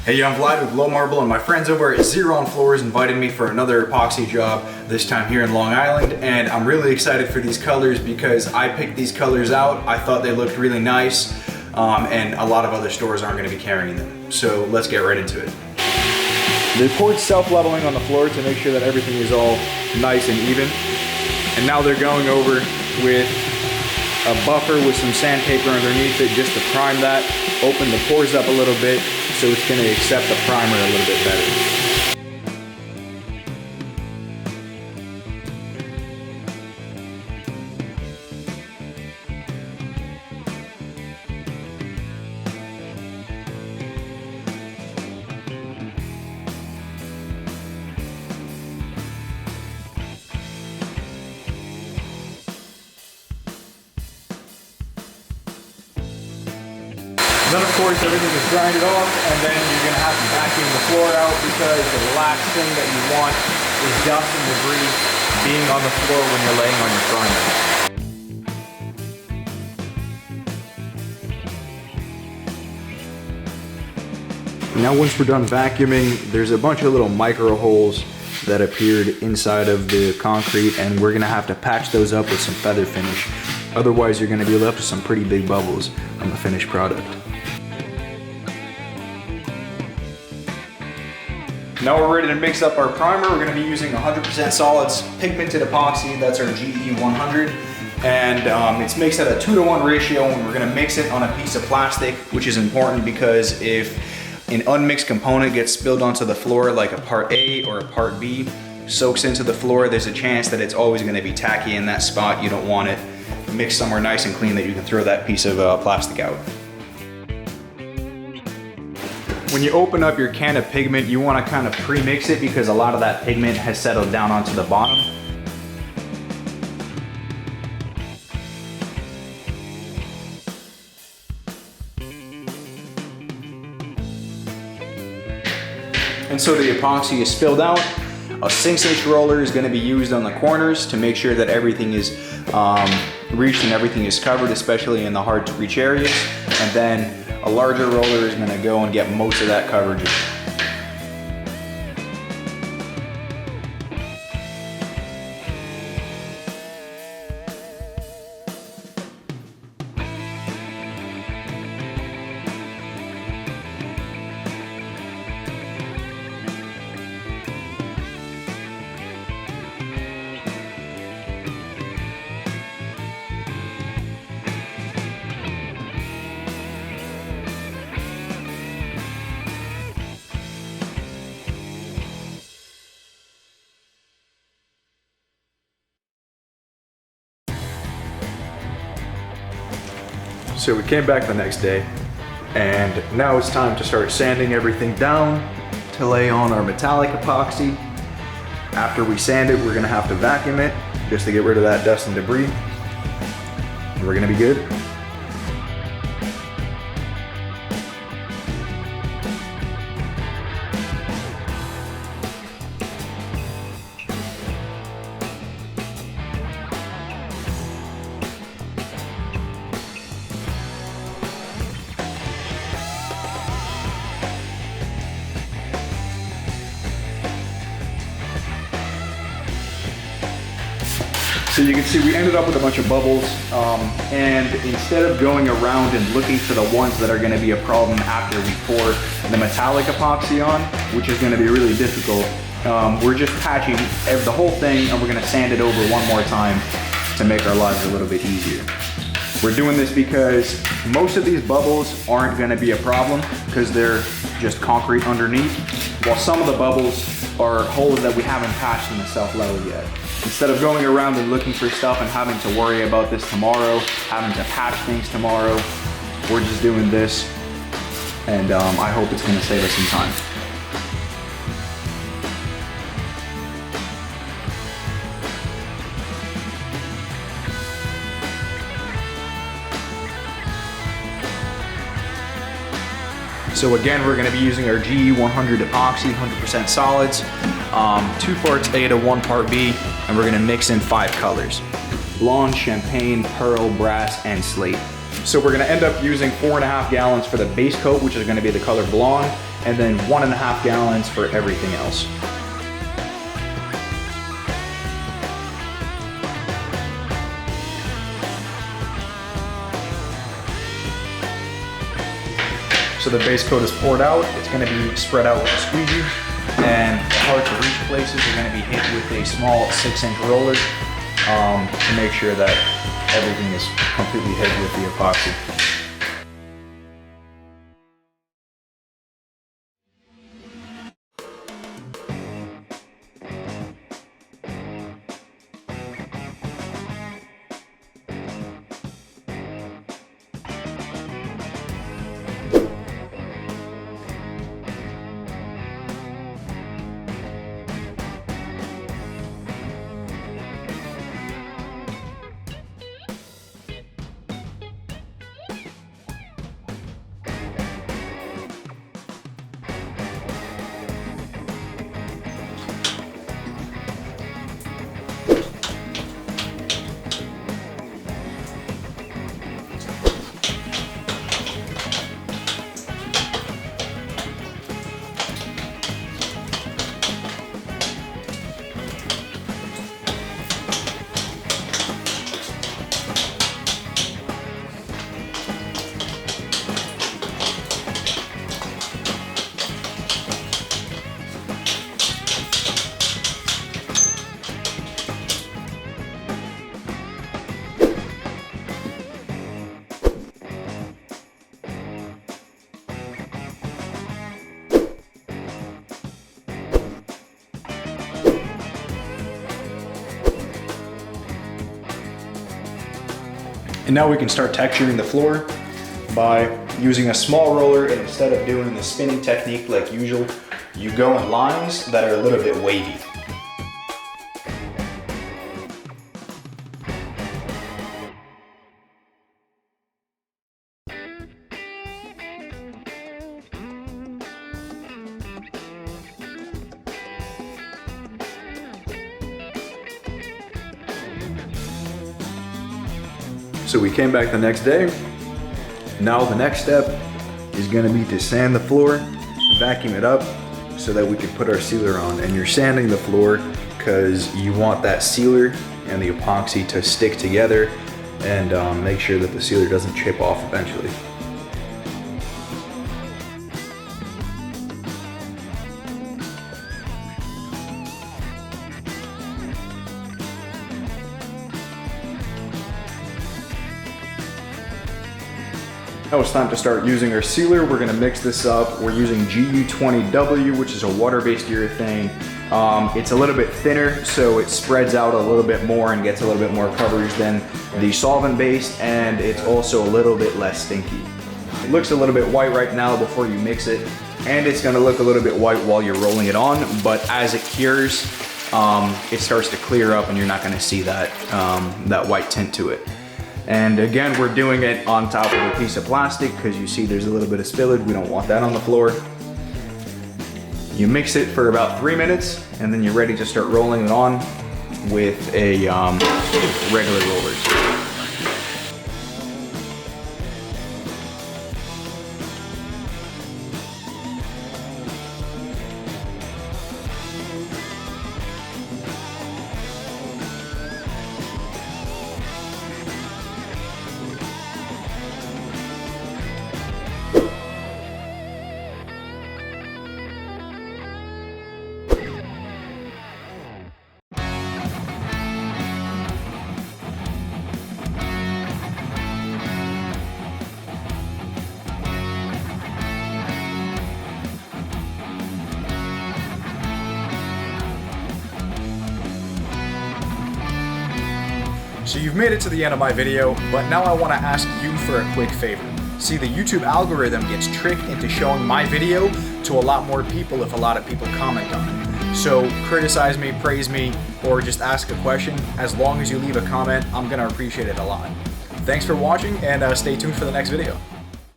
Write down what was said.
Hey, I'm Vlad with Low Marble, and my friends over at Zero on Floors invited me for another epoxy job, this time here in Long Island, and I'm really excited for these colors because I picked these colors out. I thought they looked really nice, and a lot of other stores aren't going to be carrying them. So let's get right into it. They poured self-leveling on the floor to make sure that everything is all nice and even, and now they're going over with a buffer with some sandpaper underneath it just to prime that, open the pores up a little bit so it's going to accept the primer a little bit better. Then of course everything is grinded off, and then you're going to have to vacuum the floor out because the last thing that you want is dust and debris being on the floor when you're laying on your primer. Now once we're done vacuuming, there's a bunch of little micro holes that appeared inside of the concrete, and we're going to have to patch those up with some feather finish. Otherwise you're going to be left with some pretty big bubbles on the finished product. Now we're ready to mix up our primer. We're going to be using 100% solids pigmented epoxy. That's our GE100. And it's mixed at a 2-to-1 ratio, and we're going to mix it on a piece of plastic, which is important because if an unmixed component gets spilled onto the floor, like a part A or a part B, soaks into the floor, there's a chance that it's always going to be tacky in that spot. You don't want it mixed somewhere nice and clean that you can throw that piece of plastic out. When you open up your can of pigment, you want to kind of pre-mix it because a lot of that pigment has settled down onto the bottom. And so the epoxy is spilled out. A 6-inch roller is going to be used on the corners to make sure that everything is reached and everything is covered, especially in the hard to reach areas. And then a larger roller is going to go and get most of that coverage. So we came back the next day, and now it's time to start sanding everything down to lay on our metallic epoxy. After we sand it, we're gonna have to vacuum it just to get rid of that dust and debris, and we're gonna be good. So you can see we ended up with a bunch of bubbles, and instead of going around and looking for the ones that are going to be a problem after we pour the metallic epoxy on, which is going to be really difficult, we're just patching the whole thing, and we're going to sand it over one more time to make our lives a little bit easier. We're doing this because most of these bubbles aren't going to be a problem because they're just concrete underneath, while some of the bubbles are holes that we haven't patched in the self-level yet. Instead of going around and looking for stuff and having to worry about this tomorrow, having to patch things tomorrow, we're just doing this, and I hope it's going to save us some time. So again, we're gonna be using our GE100 epoxy, 100% solids, 2 parts A to 1 part B, and we're gonna mix in 5 colors: blonde, champagne, pearl, brass, and slate. So we're gonna end up using 4.5 gallons for the base coat, which is gonna be the color blonde, and then 1.5 gallons for everything else. So the base coat is poured out. It's going to be spread out with a squeegee, and the hard to reach places are going to be hit with a small 6-inch roller to make sure that everything is completely hit with the epoxy. And now we can start texturing the floor by using a small roller, and instead of doing the spinning technique like usual, you go in lines that are a little bit wavy. So we came back the next day. Now the next step is gonna be to sand the floor, vacuum it up so that we can put our sealer on. And you're sanding the floor because you want that sealer and the epoxy to stick together and make sure that the sealer doesn't chip off eventually. Now it's time to start using our sealer. We're gonna mix this up. We're using GU20W, which is a water-based urethane. It's a little bit thinner, so it spreads out a little bit more and gets a little bit more coverage than the solvent-based, and it's also a little bit less stinky. It looks a little bit white right now before you mix it, and it's gonna look a little bit white while you're rolling it on, but as it cures, it starts to clear up and you're not gonna see that, that white tint to it. And again, we're doing it on top of a piece of plastic because you see there's a little bit of spillage. We don't want that on the floor. You mix it for about 3 minutes and then you're ready to start rolling it on with a regular rollers. So you've made it to the end of my video, but now I want to ask you for a quick favor. See, the YouTube algorithm gets tricked into showing my video to a lot more people if a lot of people comment on it. So criticize me, praise me, or just ask a question. As long as you leave a comment, I'm going to appreciate it a lot. Thanks for watching, and stay tuned for the next video.